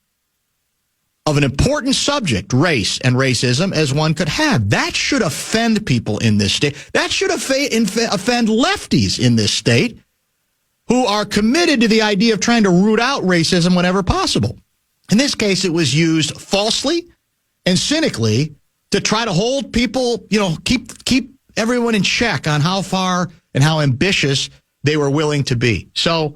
of an important subject, race and racism, as one could have. That should offend people in this state. That should offend lefties in this state who are committed to the idea of trying to root out racism whenever possible. In this case, it was used falsely and cynically to try to hold people, keep everyone in check on how far and how ambitious they were willing to be. So,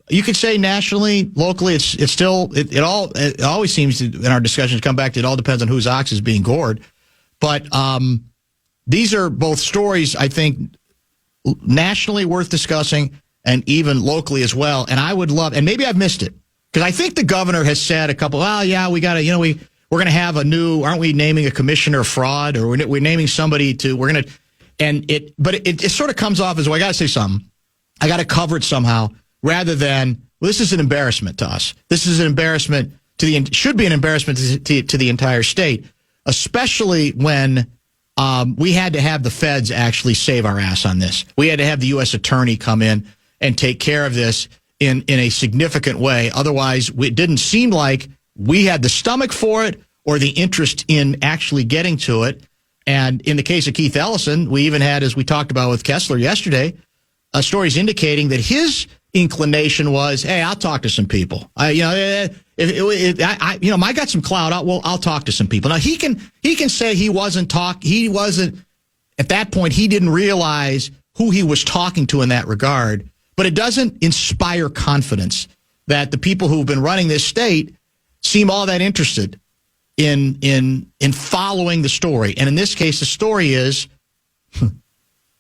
you could say nationally, locally, it's still, it always seems to, in our discussions, come back to it all depends on whose ox is being gored. But these are both stories, I think, nationally worth discussing and even locally as well. And I would love, and maybe I've missed it, because I think the governor has said a couple, we got to, we're going to have a new, aren't we naming a commissioner of fraud, or we're naming somebody to, but it sort of comes off as, well, I got to say something. I got to cover it somehow. Rather than, well, this is an embarrassment to us. This is an embarrassment should be an embarrassment to the entire state, especially when we had to have the feds actually save our ass on this. We had to have the U.S. attorney come in and take care of this in a significant way. Otherwise, it didn't seem like we had the stomach for it or the interest in actually getting to it. And in the case of Keith Ellison, we even had, as we talked about with Kessler yesterday, stories indicating that his inclination was, hey, I'll talk to some people. I got some clout. I'll talk to some people. Now he can say he wasn't at that point. He didn't realize who he was talking to in that regard. But it doesn't inspire confidence that the people who've been running this state seem all that interested in following the story. And in this case, the story is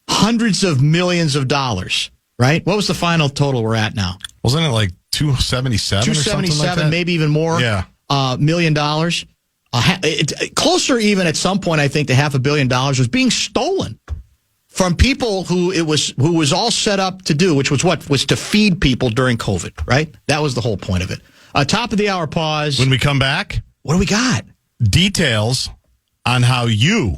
hundreds of millions of dollars. Right? What was the final total we're at now? Wasn't it like 277 or something like that? Maybe even more. Yeah. $1 million. Closer even at some point, I think, to $500 million was being stolen from people who was all set up to do, which was what? Was to feed people during COVID, right? That was the whole point of it. Top of the hour pause. When we come back, what do we got? Details on how you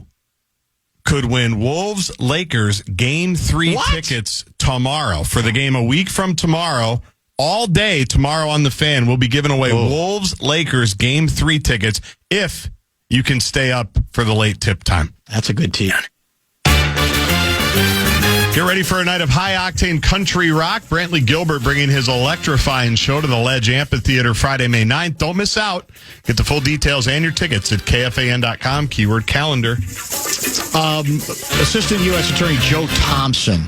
could win Wolves-Lakers Game 3 tickets tomorrow. For the game a week from tomorrow, all day tomorrow on The Fan, we'll be giving away Wolves-Lakers Game 3 tickets if you can stay up for the late tip time. That's a good team. Get ready for a night of high-octane country rock. Brantley Gilbert bringing his electrifying show to the Ledge Amphitheater Friday, May 9th. Don't miss out. Get the full details and your tickets at KFAN.com, keyword calendar. Assistant U.S. Attorney Joe Thompson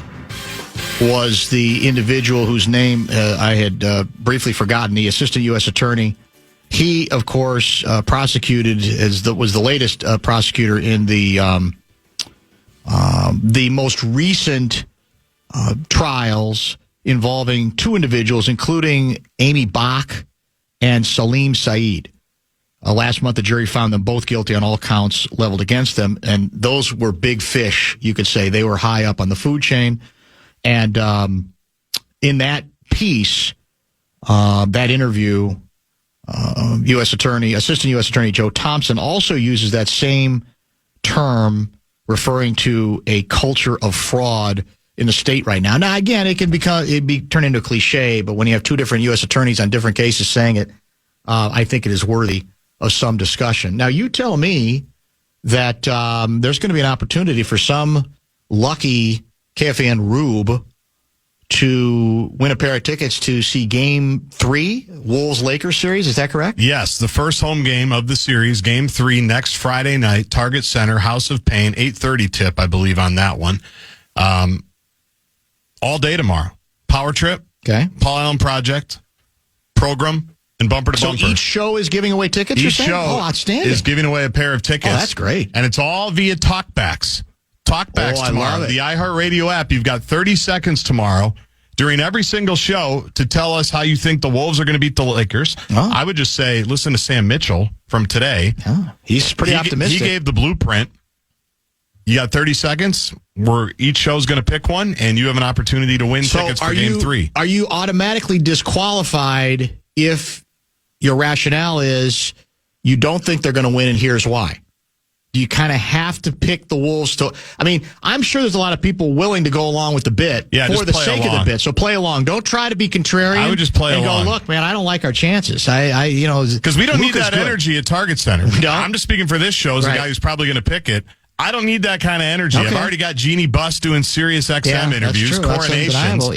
was the individual whose name I had briefly forgotten, the Assistant U.S. Attorney. He, of course, prosecuted, was the latest prosecutor in the most recent trials involving two individuals, including Amy Bach and Salim Saeed. Last month, the jury found them both guilty on all counts leveled against them, and those were big fish, you could say. They were high up on the food chain. And in that piece, that interview, Assistant U.S. Attorney Joe Thompson also uses that same term referring to a culture of fraud in the state right now. Now, again, it'd be turned into a cliche, but when you have two different U.S. attorneys on different cases saying it, I think it is worthy of some discussion. Now, you tell me that there's going to be an opportunity for some lucky KFAN rube to win a pair of tickets to see Game 3, Wolves-Lakers series. Is that correct? Yes, the first home game of the series, Game 3, next Friday night, Target Center, House of Pain, 8:30 tip, I believe, on that one. All day tomorrow. Power Trip, Okay. Paul Allen Project, Program, and Bumper to Bumper. So each show is giving away tickets, you're Each saying? show outstanding. is giving away a pair of tickets. Oh, that's great. And it's all via talkbacks. Talkbacks I tomorrow. love it. The iHeartRadio app, you've got 30 seconds tomorrow during every single show to tell us how you think the Wolves are going to beat the Lakers. Oh. I would just say, listen to Sam Mitchell from today. Oh, he's pretty optimistic. He gave the blueprint. You got 30 seconds where each show's going to pick one, and you have an opportunity to win tickets for Game 3. Are you automatically disqualified if your rationale is you don't think they're going to win, and here's why? Do you kind of have to pick the Wolves to? I mean, I'm sure there's a lot of people willing to go along with the bit for the sake of the bit. So play along. Don't try to be contrarian. I would just play along. And go, look, man, I don't like our chances. Because we don't need that energy at Target Center. No? I'm just speaking for this show as a guy who's probably going to pick it. I don't need that kind of energy. Okay. I've already got Jeannie Buss doing Sirius XM interviews, coronations.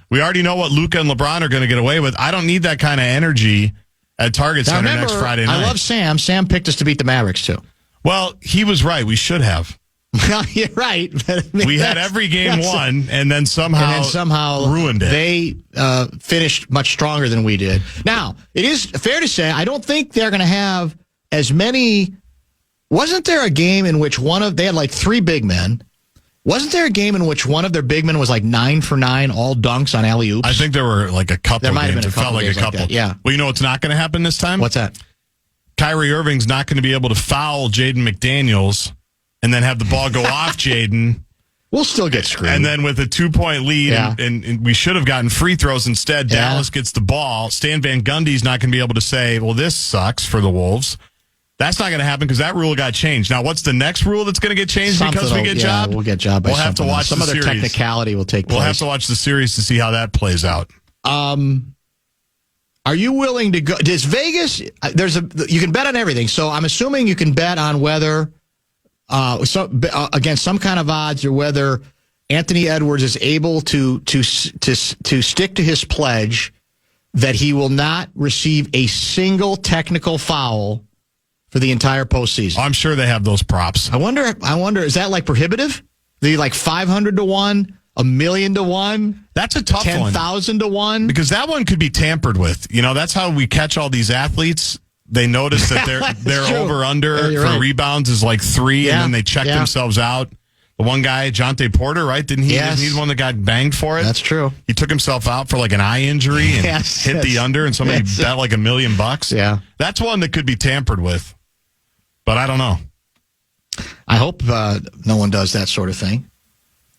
We already know what Luka and LeBron are going to get away with. I don't need that kind of energy at Target Center next Friday night. I love Sam. Sam picked us to beat the Mavericks, too. Well, he was right. We should have. You're right. We had every game won, and then somehow ruined it. They finished much stronger than we did. Now, it is fair to say, I don't think they're going to have as many. Wasn't there a game in which they had like 3 big men? Wasn't there a game in which one of their big men was like 9 for 9, all dunks on alley-oops? I think there were like a couple. There might have been a couple. It felt like a couple. Like that, yeah. Well, you know what's not going to happen this time? What's that? Kyrie Irving's not going to be able to foul Jaden McDaniels and then have the ball go off Jaden. We'll still get screwed. And then with a 2-point lead, and we should have gotten free throws instead. Yeah. Dallas gets the ball. Stan Van Gundy's not going to be able to say, well, this sucks for the Wolves. That's not going to happen because that rule got changed. Now, what's the next rule that's going to get changed because we get jobbed? We'll get jobbed by We'll have to watch some the other series. technicality will take place. We'll have to watch the series to see how that plays out. Are you willing to go? Does Vegas? You can bet on everything. So I'm assuming you can bet on whether against some kind of odds or whether Anthony Edwards is able to stick to his pledge that he will not receive a single technical foul for the entire postseason. I'm sure they have those props. I wonder, is that like prohibitive? They like 500 to 1, 1,000,000 to 1? That's a tough 10,000 to 1? Because that one could be tampered with. You know, that's how we catch all these athletes. They notice that their over-under for rebounds is like 3, and then they check themselves out. The one guy, Jonte Porter, right? Didn't he? Yes. He's the one that got banged for it. That's true. He took himself out for like an eye injury and hit the under, and somebody bet like $1 million. Yeah. That's one that could be tampered with. But I don't know. I hope no one does that sort of thing.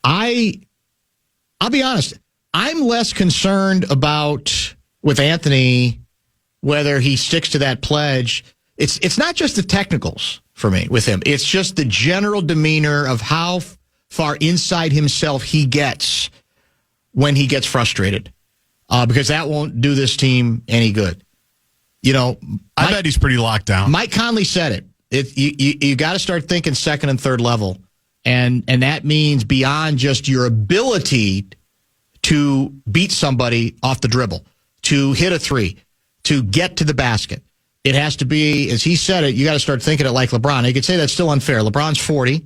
I'll be honest. I'm less concerned with Anthony whether he sticks to that pledge. It's not just the technicals for me with him. It's just the general demeanor of how far inside himself he gets when he gets frustrated, because that won't do this team any good. You know, I bet he's pretty locked down. Mike Conley said it. You got to start thinking second and third level, and that means beyond just your ability to beat somebody off the dribble, to hit a three, to get to the basket. It has to be, as he said it, you got to start thinking it like LeBron. You could say that's still unfair. LeBron's 40,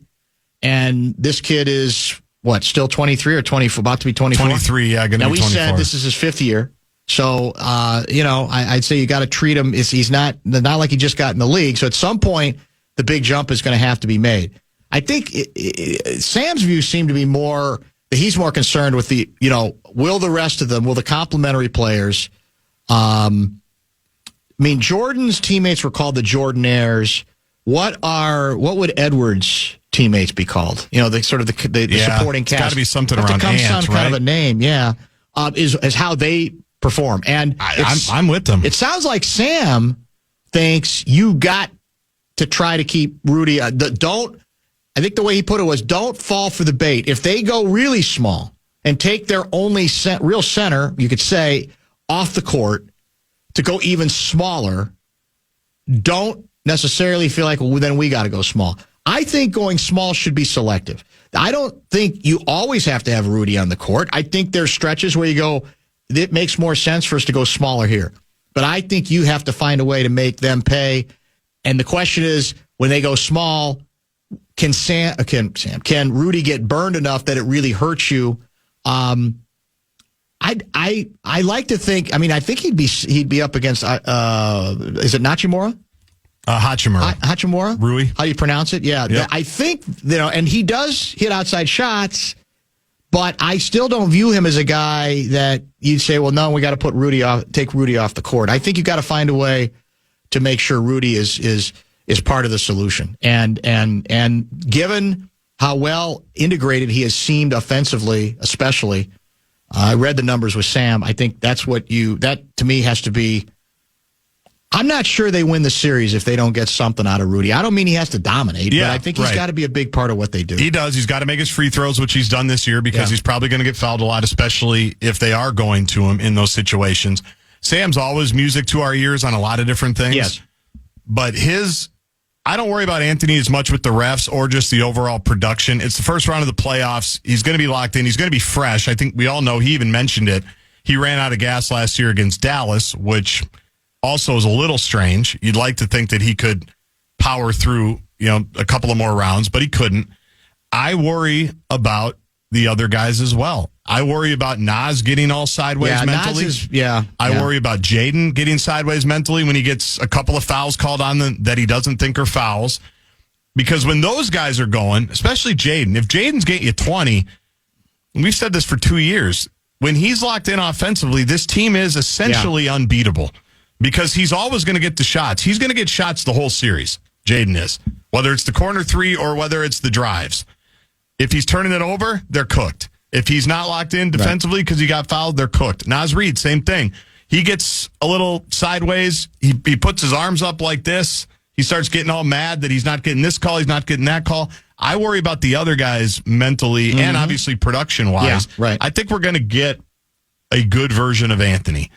and this kid is, still 23 or 24, about to be 24? 23, yeah, going to be 24. Now, we said this is his 5th year. So, I'd say you got to treat him. He's not like he just got in the league. So at some point, the big jump is going to have to be made. I think Sam's views seem to be more that he's more concerned with will the rest of them, will the complementary players, Jordan's teammates were called the Jordanaires. What would Edwards' teammates be called? The sort of the supporting cast. It's got to be something around Ant, some kind of a name, yeah. Is how they perform. And I'm with them. It sounds like Sam thinks you got to try to keep Rudy. I think the way he put it was, don't fall for the bait. If they go really small and take their only real center, you could say, off the court to go even smaller, don't necessarily feel like, well, then we got to go small. I think going small should be selective. I don't think you always have to have Rudy on the court. I think there's stretches where you go, it makes more sense for us to go smaller here. But I think you have to find a way to make them pay. And the question is, when they go small, can Rudy get burned enough that it really hurts you? I like to think. I mean, I think he'd be up against. Is it Hachimura? Hachimura. Rui. How do you pronounce it? Yeah, yep. I think and he does hit outside shots, but I still don't view him as a guy that you'd say, well, no, we got to take Rudy off the court. I think you got to find a way to make sure Rudy is part of the solution. And given how well integrated he has seemed offensively, especially, I read the numbers with Sam. I think that to me has to be. I'm not sure they win the series if they don't get something out of Rudy. I don't mean he has to dominate, but I think he's got to be a big part of what they do. He does. He's got to make his free throws, which he's done this year because he's probably going to get fouled a lot, especially if they are going to him in those situations. Sam's always music to our ears on a lot of different things. Yes. But I don't worry about Anthony as much with the refs or just the overall production. It's the first round of the playoffs. He's going to be locked in. He's going to be fresh. I think we all know, he even mentioned it. He ran out of gas last year against Dallas, which also is a little strange. You'd like to think that he could power through, a couple of more rounds, but he couldn't. I worry about the other guys as well. I worry about Naz getting all sideways mentally. I worry about Jaden getting sideways mentally when he gets a couple of fouls called on them that he doesn't think are fouls. Because when those guys are going, especially Jaden, if Jaden's getting you 20, we've said this for 2 years, when he's locked in offensively, this team is essentially unbeatable. Because he's always going to get the shots. He's going to get shots the whole series. Jaden is. Whether it's the corner three or whether it's the drives. If he's turning it over, they're cooked. If he's not locked in defensively because he got fouled, they're cooked. Naz Reid, same thing. He gets a little sideways. He puts his arms up like this. He starts getting all mad that he's not getting this call. He's not getting that call. I worry about the other guys mentally and obviously production-wise. Yeah, right. I think we're going to get a good version of Anthony.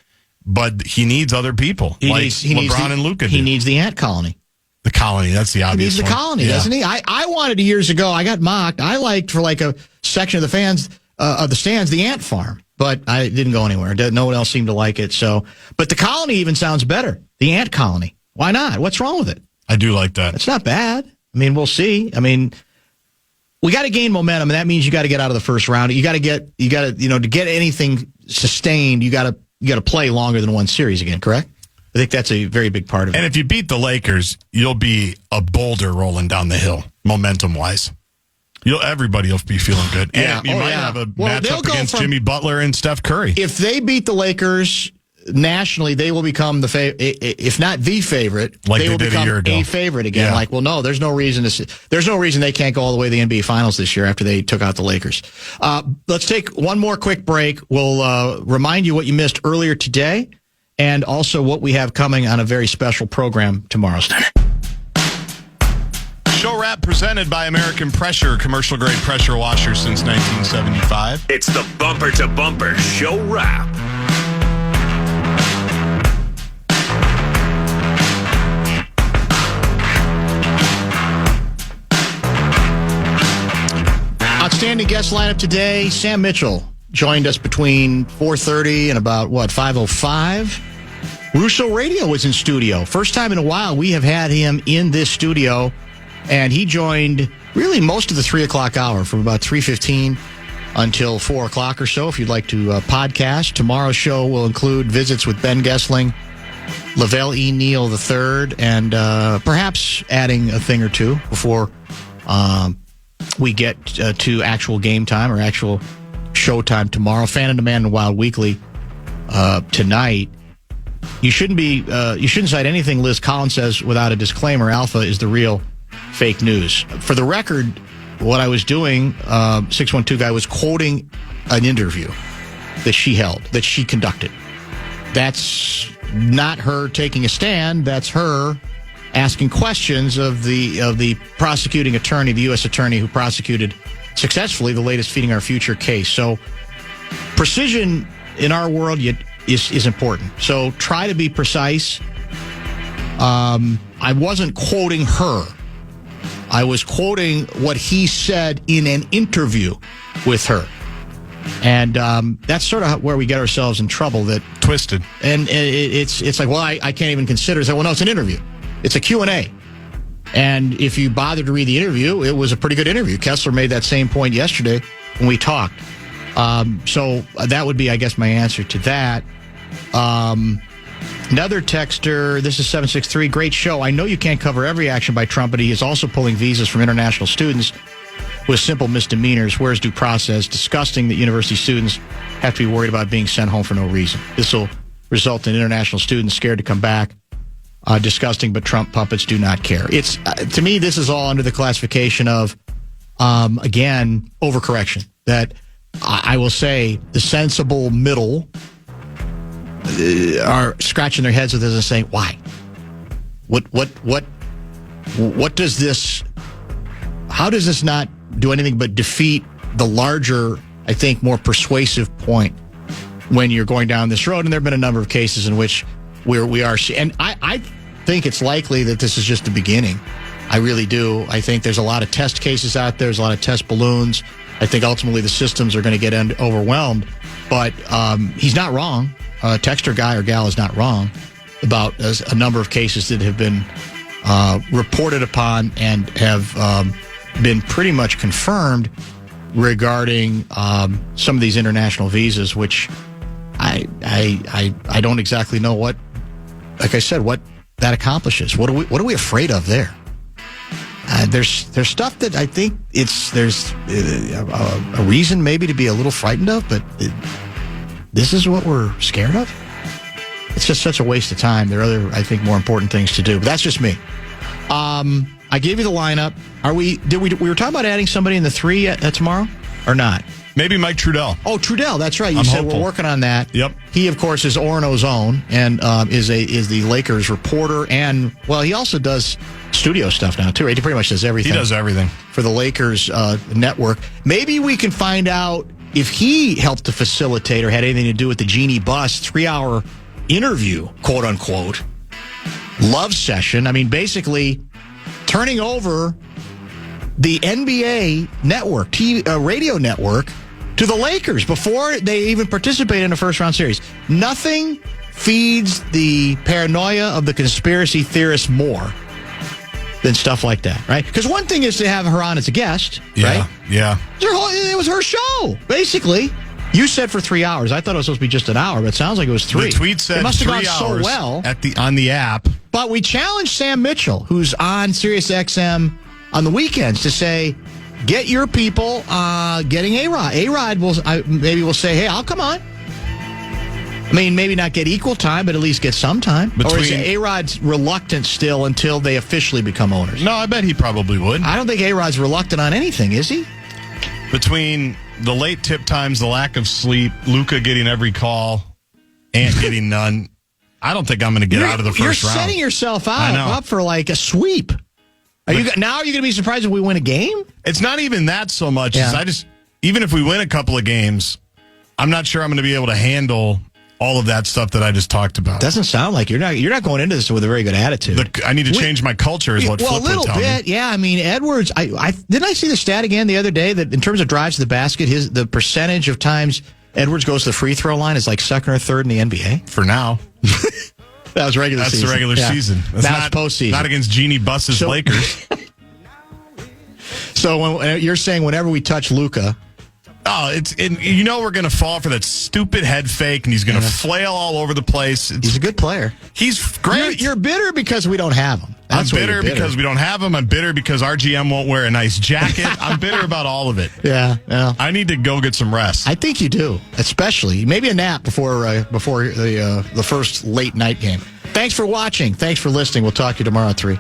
But he needs other people, LeBron and Luka. He needs the ant colony. The colony, that's the obvious one. He needs the colony, doesn't he? I wanted years ago. I got mocked. I liked for like a section of the fans of the stands, the ant farm, but I didn't go anywhere. No one else seemed to like it. So, but the colony even sounds better. The ant colony. Why not? What's wrong with it? I do like that. It's not bad. I mean, we'll see. I mean, we got to gain momentum, and that means you got to get out of the first round. To get anything sustained, you got to play longer than one series again, correct? I think that's a very big part of it. And if you beat the Lakers, you'll be a boulder rolling down the hill, momentum-wise. Everybody will be feeling good. Yeah. And you might have a matchup against Jimmy Butler and Steph Curry. If they beat the Lakers nationally, they will become if not the favorite, like they will become a year ago. A favorite again. Yeah. Like, well, no, there's no reason they can't go all the way to the NBA Finals this year after they took out the Lakers. Let's take one more quick break. We'll remind you what you missed earlier today and also what we have coming on a very special program tomorrow. Show Wrap presented by American Pressure, commercial-grade pressure washer since 1975. It's the Bumper to Bumper Show Wrap. Outstanding guest lineup today. Sam Mitchell joined us between 4:30 and about, 5:05. Russo Radio was in studio. First time in a while we have had him in this studio, and he joined really most of the 3 o'clock hour from about 3:15 until 4 o'clock or so. If you'd like to podcast, tomorrow's show will include visits with Ben Gessling, Lavelle E. Neal III, and perhaps adding a thing or two before we get to actual game time or actual show time tomorrow. Fan and Demand and Wild Weekly tonight. You shouldn't cite anything Liz Collins says without a disclaimer. Alpha is the real fake news. For the record, what I was doing, 612 guy, was quoting an interview that she conducted. That's not her taking a stand. That's her asking questions of the prosecuting attorney, the U.S. attorney who prosecuted successfully the latest Feeding Our Future case. So precision in our world is important. So try to be precise. I wasn't quoting her. I was quoting what he said in an interview with her. And that's sort of where we get ourselves in trouble. That Twisted. And it's like, well, I can't even consider it. Well, no, it's an interview. It's a Q&A. And if you bother to read the interview, it was a pretty good interview. Kessler made that same point yesterday when we talked. So that would be, I guess, my answer to that. Another texter, this is 763, great show. I know you can't cover every action by Trump, but he is also pulling visas from international students with simple misdemeanors. Where's due process? Disgusting that university students have to be worried about being sent home for no reason. This will result in international students scared to come back. Disgusting, but Trump puppets do not care. It's to me, this is all under the classification of, again, overcorrection. That I will say the sensible middle are scratching their heads with this and saying, why? What does this, how does this not do anything but defeat the larger, I think, more persuasive point when you're going down this road? And there have been a number of cases in which we are, and I think it's likely that this is just the beginning. I really do. I think there's a lot of test cases out there. There's a lot of test balloons. I think ultimately the systems are going to get overwhelmed. But he's not wrong. Texter guy or gal is not wrong about a number of cases that have been reported upon and have been pretty much confirmed regarding some of these international visas, which I don't exactly know what, like I said, what that accomplishes. What are we afraid of there? There's stuff that I think there's a reason maybe to be a little frightened of, but this is what we're scared of. It's just such a waste of time. There are other, I think, more important things to do. But that's just me. I gave you the lineup. We were talking about adding somebody in the 3 tomorrow or not? Maybe Mike Trudell. Oh, Trudell, that's right. You I'm said hopeful. We're working on that. Yep. He, of course, is Orono's own and is the Lakers reporter. And, well, he also does studio stuff now, too, right? He pretty much does everything. He does everything. For the Lakers network. Maybe we can find out if he helped to facilitate or had anything to do with the Jeannie Buss 3-hour interview, quote unquote, love session. I mean, basically turning over the NBA network, radio network, to the Lakers before they even participate in a first-round series. Nothing feeds the paranoia of the conspiracy theorists more than stuff like that, right? Because one thing is to have her on as a guest, right? Yeah. It was her show, basically. You said for 3 hours. I thought it was supposed to be just an hour, but it sounds like it was 3. The tweet said it must have 3 gone so hours well on the app. But we challenged Sam Mitchell, who's on SiriusXM on the weekends, to say, get your people getting A-Rod. A-Rod maybe will say, hey, I'll come on. I mean, maybe not get equal time, but at least get some time. Or is A-Rod's reluctant still until they officially become owners? No, I bet he probably would. I don't think A-Rod's reluctant on anything, is he? Between the late tip times, the lack of sleep, Luka getting every call, Ant getting none, I don't think I'm going to get out of the first round. You're setting yourself up for like a sweep. Are you going to be surprised if we win a game? It's not even that so much. As even if we win a couple of games, I'm not sure I'm going to be able to handle all of that stuff that I just talked about. Doesn't sound like you're not going into this with a very good attitude. I need to change my culture is what Flip would tell me. Well, a little bit, yeah. I mean, Edwards, didn't I see the stat again the other day that in terms of drives to the basket, the percentage of times Edwards goes to the free throw line is like second or third in the NBA? For now. That was regular season. That's the regular season. That's now it's postseason. Not against Jeannie Buss's Lakers. So when you're saying whenever we touch Luka, we're going to fall for that stupid head fake, and he's going to flail all over the place. He's a good player. He's great. You're bitter because we don't have him. I'm bitter because we don't have him. I'm bitter because our GM won't wear a nice jacket. I'm bitter about all of it. Yeah. I need to go get some rest. I think you do, especially maybe a nap before the first late night game. Thanks for watching. Thanks for listening. We'll talk to you tomorrow at 3.